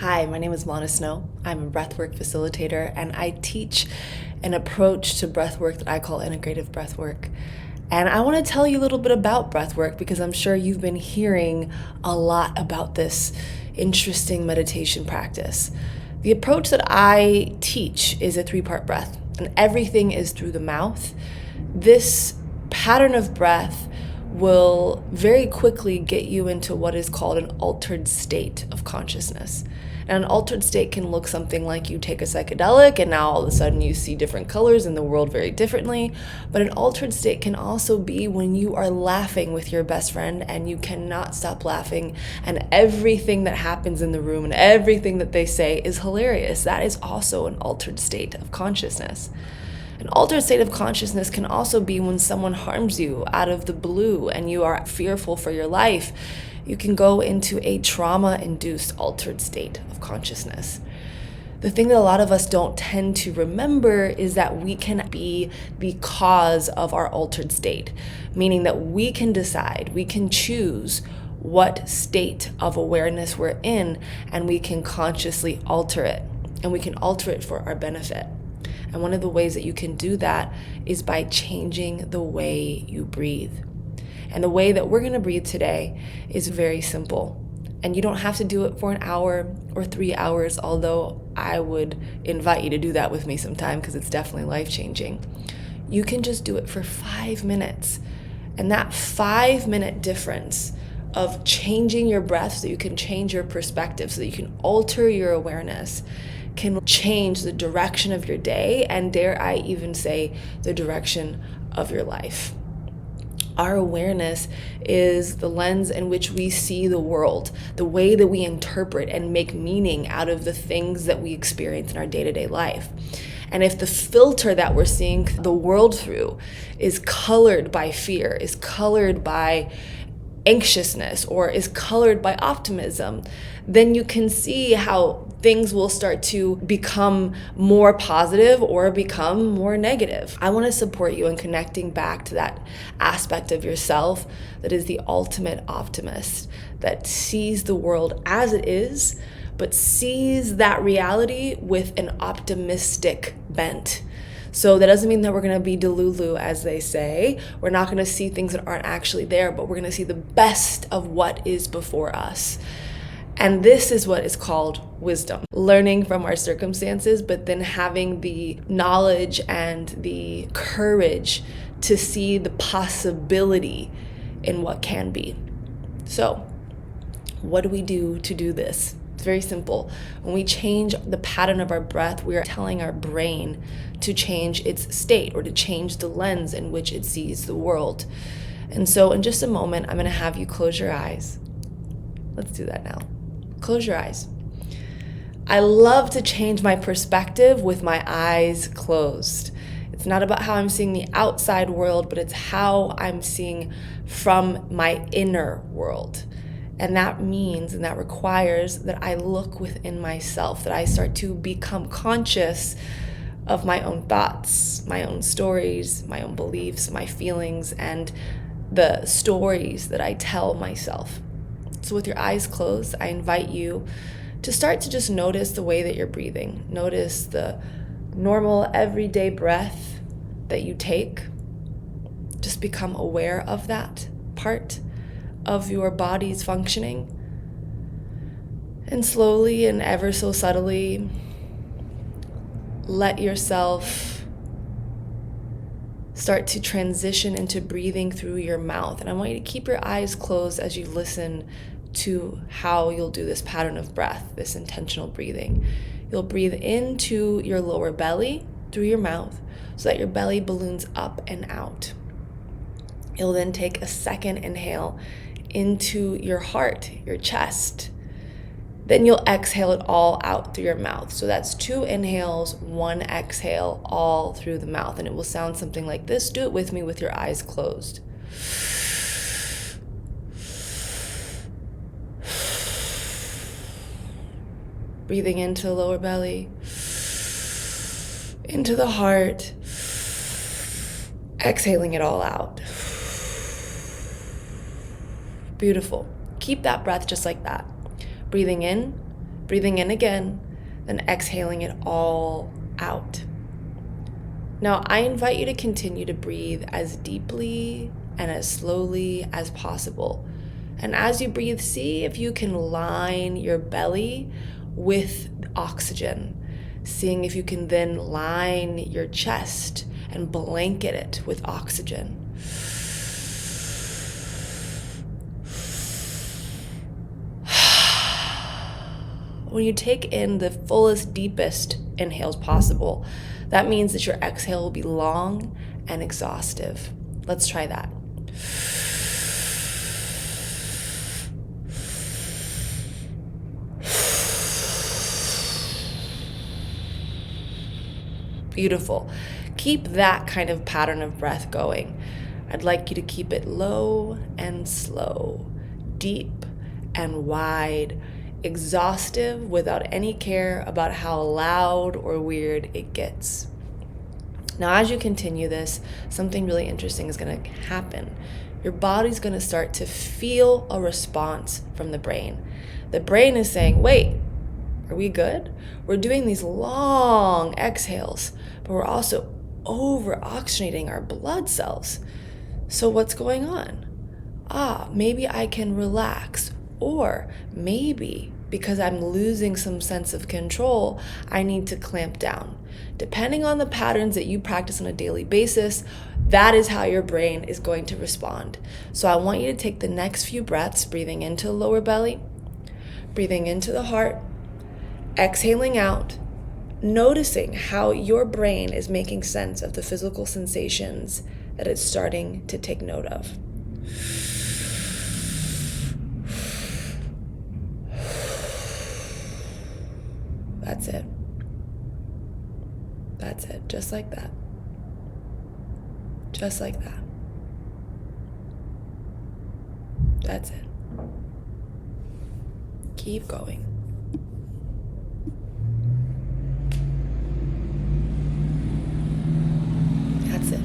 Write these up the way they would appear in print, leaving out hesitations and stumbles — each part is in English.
Hi, my name is Millana Snow. I'm a breathwork facilitator, and I teach an approach to breathwork that I call Integrative Breathwork. And I want to tell you a little bit about breathwork because I'm sure you've been hearing a lot about this interesting meditation practice. The approach that I teach is a 3-part breath, and everything is through the mouth. This pattern of breath will very quickly get you into what is called an altered state of consciousness. And an altered state can look something like you take a psychedelic and now all of a sudden you see different colors in the world very differently. But an altered state can also be when you are laughing with your best friend and you cannot stop laughing, and everything that happens in the room and everything that they say is hilarious. That is also an altered state of consciousness. An altered state of consciousness can also be when someone harms you out of the blue and you are fearful for your life. You can go into a trauma-induced altered state of consciousness. The thing that a lot of us don't tend to remember is that we can be the cause of our altered state, meaning that we can decide, we can choose what state of awareness we're in, and we can consciously alter it, and we can alter it for our benefit. And one of the ways that you can do that is by changing the way you breathe. And the way that we're going to breathe today is very simple. And you don't have to do it for an hour or 3 hours, although I would invite you to do that with me sometime because it's definitely life-changing. You can just do it for 5 minutes. And that 5-minute difference of changing your breath so you can change your perspective, so that you can alter your awareness, can change the direction of your day, and dare I even say, the direction of your life. Our awareness is the lens in which we see the world, the way that we interpret and make meaning out of the things that we experience in our day-to-day life. And if the filter that we're seeing the world through is colored by fear, is colored by anxiousness, or is colored by optimism, then you can see how things will start to become more positive or become more negative. I want to support you in connecting back to that aspect of yourself that is the ultimate optimist, that sees the world as it is, but sees that reality with an optimistic bent. So that doesn't mean that we're going to be delulu, as they say. We're not going to see things that aren't actually there, but we're going to see the best of what is before us. And this is what is called wisdom. Learning from our circumstances, but then having the knowledge and the courage to see the possibility in what can be. So, what do we do to do this? It's very simple. When we change the pattern of our breath, we are telling our brain to change its state or to change the lens in which it sees the world. And so in just a moment, I'm going to have you close your eyes. Let's do that now. Close your eyes. I love to change my perspective with my eyes closed. It's not about how I'm seeing the outside world, but it's how I'm seeing from my inner world. And that means, and that requires, that I look within myself, that I start to become conscious of my own thoughts, my own stories, my own beliefs, my feelings, and the stories that I tell myself. So with your eyes closed, I invite you to start to just notice the way that you're breathing. Notice the normal, everyday breath that you take. Just become aware of that part of your body's functioning. And slowly and ever so subtly, let yourself start to transition into breathing through your mouth. And I want you to keep your eyes closed as you listen to how you'll do this pattern of breath, this intentional breathing. You'll breathe into your lower belly through your mouth so that your belly balloons up and out. You'll then take a second inhale into your heart, your chest. Then you'll exhale it all out through your mouth. So that's 2 inhales, 1 exhale, all through the mouth. And it will sound something like this. Do it with me with your eyes closed. Breathing into the lower belly, into the heart, exhaling it all out. Beautiful. Keep that breath just like that. Breathing in, Breathing in again, then exhaling it all out. Now, I invite you to continue to breathe as deeply and as slowly as possible. And as you breathe, see if you can line your belly with oxygen. Seeing if you can then line your chest and blanket it with oxygen. When you take in the fullest, deepest inhales possible, that means that your exhale will be long and exhaustive. Let's try that. Beautiful. Keep that kind of pattern of breath going. I'd like you to keep it low and slow, deep and wide, exhaustive without any care about how loud or weird it gets. Now, as you continue this, something really interesting is going to happen. Your body's going to start to feel a response from the brain. The brain is saying, wait, are we good? We're doing these long exhales, but we're also over-oxygenating our blood cells. So what's going on? Maybe I can relax. Or maybe because I'm losing some sense of control, I need to clamp down. Depending on the patterns that you practice on a daily basis, that is how your brain is going to respond. So I want you to take the next few breaths, breathing into the lower belly, breathing into the heart, exhaling out, noticing how your brain is making sense of the physical sensations that it's starting to take note of. That's it. That's it. Just like that. Just like that. That's it. Keep going. That's it.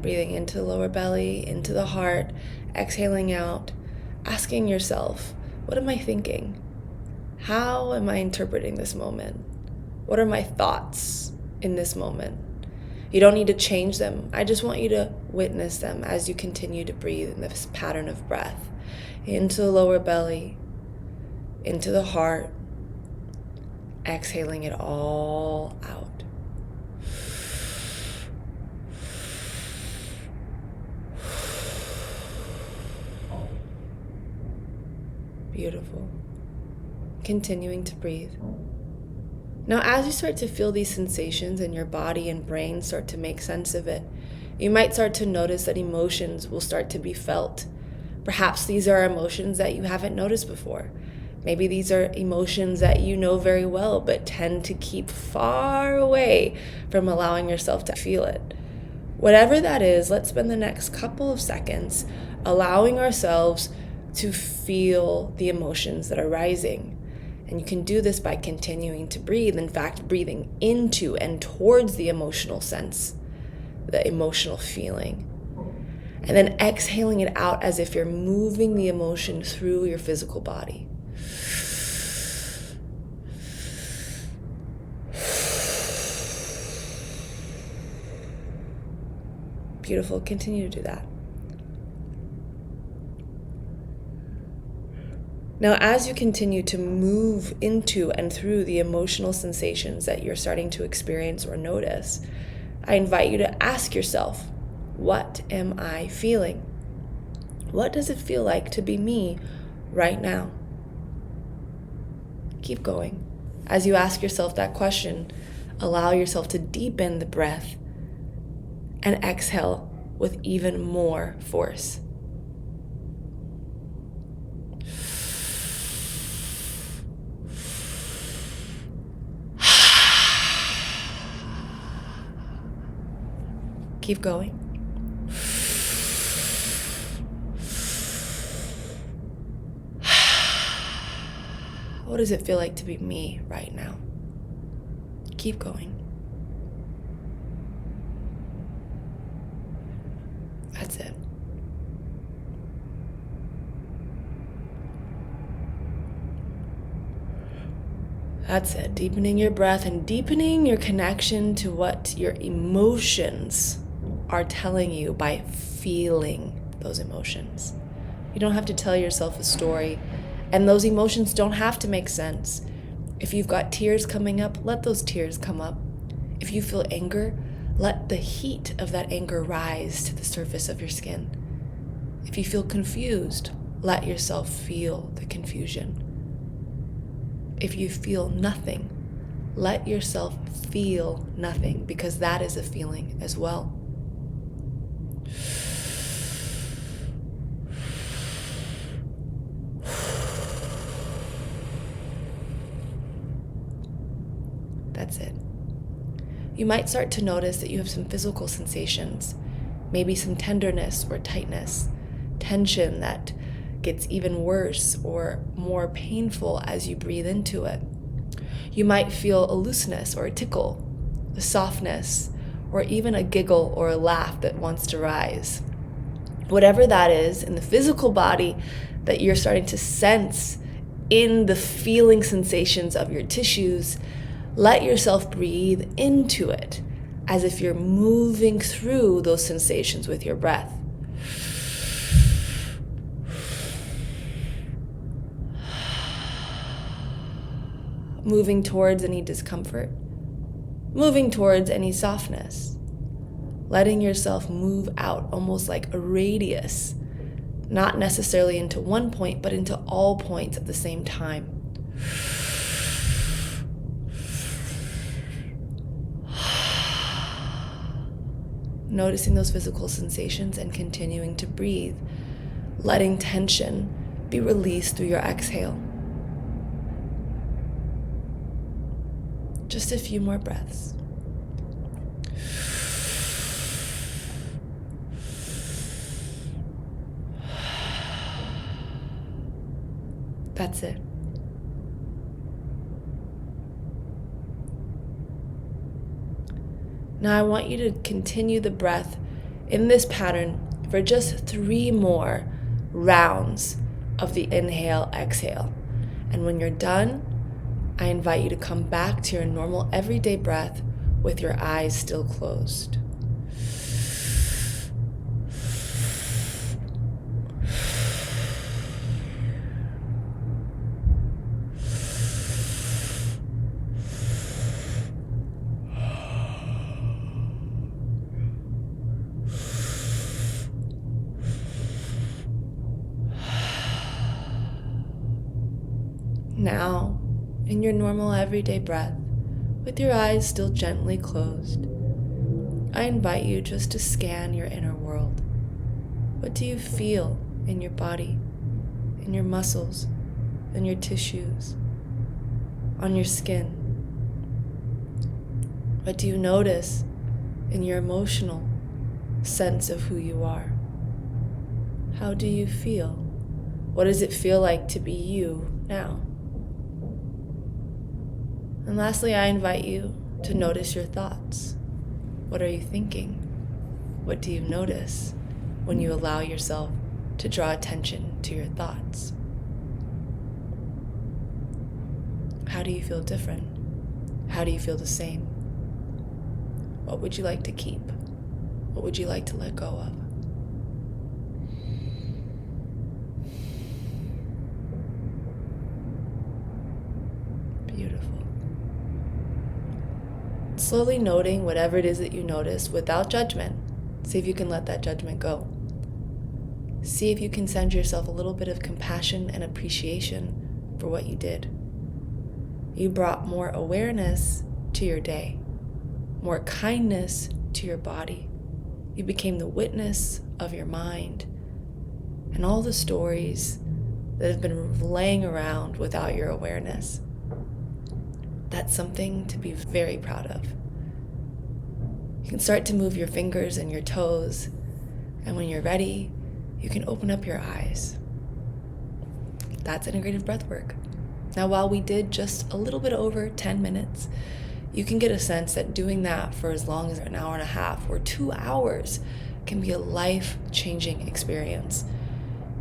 Breathing into the lower belly, into the heart, exhaling out, asking yourself, what am I thinking? How am I interpreting this moment? What are my thoughts in this moment? You don't need to change them. I just want you to witness them as you continue to breathe in this pattern of breath. Into the lower belly, into the heart, exhaling it all out. Beautiful. Continuing to breathe. Now, as you start to feel these sensations in your body and brain start to make sense of it, you might start to notice that emotions will start to be felt. Perhaps these are emotions that you haven't noticed before. Maybe these are emotions that you know very well, but tend to keep far away from allowing yourself to feel it. Whatever that is, let's spend the next couple of seconds allowing ourselves to feel the emotions that are rising. And you can do this by continuing to breathe. In fact, breathing into and towards the emotional sense, the emotional feeling. And then exhaling it out as if you're moving the emotion through your physical body. Beautiful. Continue to do that. Now, as you continue to move into and through the emotional sensations that you're starting to experience or notice, I invite you to ask yourself, what am I feeling? What does it feel like to be me right now? Keep going. As you ask yourself that question, allow yourself to deepen the breath and exhale with even more force. Keep going. What does it feel like to be me right now? Keep going. That's it. That's it. Deepening your breath and deepening your connection to what your emotions are telling you by feeling those emotions. You don't have to tell yourself a story, and those emotions don't have to make sense. If you've got tears coming up, let those tears come up. If you feel anger, let the heat of that anger rise to the surface of your skin. If you feel confused, let yourself feel the confusion. If you feel nothing, let yourself feel nothing, because that is a feeling as well. That's it. You might start to notice that you have some physical sensations, maybe some tenderness or tightness, tension that gets even worse or more painful as you breathe into it. You might feel a looseness or a tickle, a softness, or even a giggle or a laugh that wants to rise. Whatever that is in the physical body that you're starting to sense in the feeling sensations of your tissues, let yourself breathe into it as if you're moving through those sensations with your breath. Moving towards any discomfort, moving towards any softness, letting yourself move out almost like a radius, not necessarily into one point, but into all points at the same time. Noticing those physical sensations and continuing to breathe, letting tension be released through your exhale. Just a few more breaths. That's it. Now I want you to continue the breath in this pattern for just 3 more rounds of the inhale, exhale. And when you're done, I invite you to come back to your normal everyday breath with your eyes still closed. Now, in your normal everyday breath, with your eyes still gently closed, I invite you just to scan your inner world. What do you feel in your body, in your muscles, in your tissues, on your skin? What do you notice in your emotional sense of who you are? How do you feel? What does it feel like to be you now? And lastly, I invite you to notice your thoughts. What are you thinking? What do you notice when you allow yourself to draw attention to your thoughts? How do you feel different? How do you feel the same? What would you like to keep? What would you like to let go of? Beautiful. Slowly noting whatever it is that you notice without judgment. See if you can let that judgment go. See if you can send yourself a little bit of compassion and appreciation for what you did. You brought more awareness to your day, more kindness to your body. You became the witness of your mind and all the stories that have been laying around without your awareness. That's something to be very proud of. You can start to move your fingers and your toes, and when you're ready, you can open up your eyes. That's integrative breathwork. Now, while we did just a little bit over 10 minutes, you can get a sense that doing that for as long as an hour and a half or 2 hours can be a life-changing experience.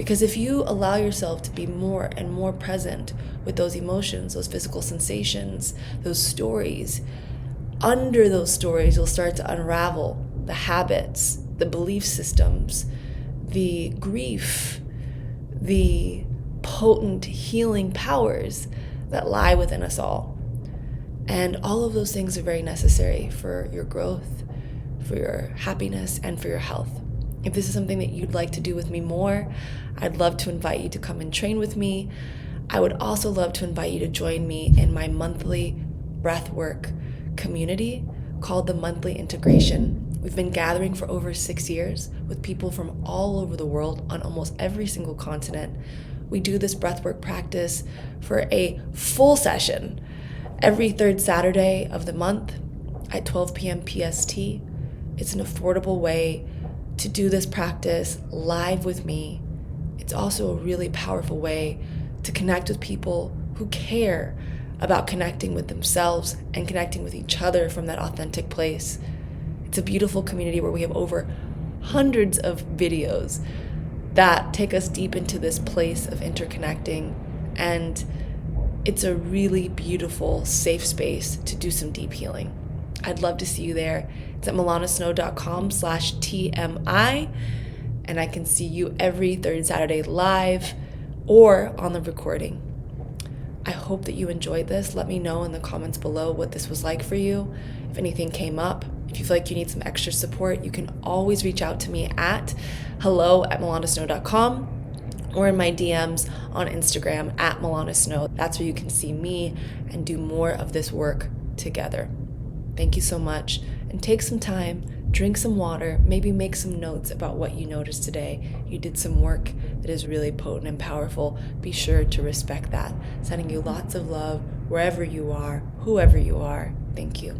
Because if you allow yourself to be more and more present with those emotions, those physical sensations, those stories, under those stories, you'll start to unravel the habits, the belief systems, the grief, the potent healing powers that lie within us all. And all of those things are very necessary for your growth, for your happiness, and for your health. If this is something that you'd like to do with me more, I'd love to invite you to come and train with me. I would also love to invite you to join me in my monthly breathwork community called the Monthly Integration. We've been gathering for over 6 years with people from all over the world on almost every single continent. We do this breathwork practice for a full session every third Saturday of the month at 12 p.m. PST. It's an affordable way to do this practice live with me. It's also a really powerful way to connect with people who care about connecting with themselves and connecting with each other from that authentic place. It's a beautiful community where we have over hundreds of videos that take us deep into this place of interconnecting, and it's a really beautiful, safe space to do some deep healing. I'd love to see you there. It's at millanasnow.com/TMI, and I can see you every third Saturday live or on the recording. I hope that you enjoyed this. Let me know in the comments below what this was like for you. If anything came up, if you feel like you need some extra support, you can always reach out to me at hello@millanasnow.com or in my DMs on Instagram at Millana Snow. That's where you can see me and do more of this work together. Thank you so much, and take some time, drink some water, maybe make some notes about what you noticed today. You did some work that is really potent and powerful. Be sure to respect that. Sending you lots of love wherever you are, whoever you are. Thank you.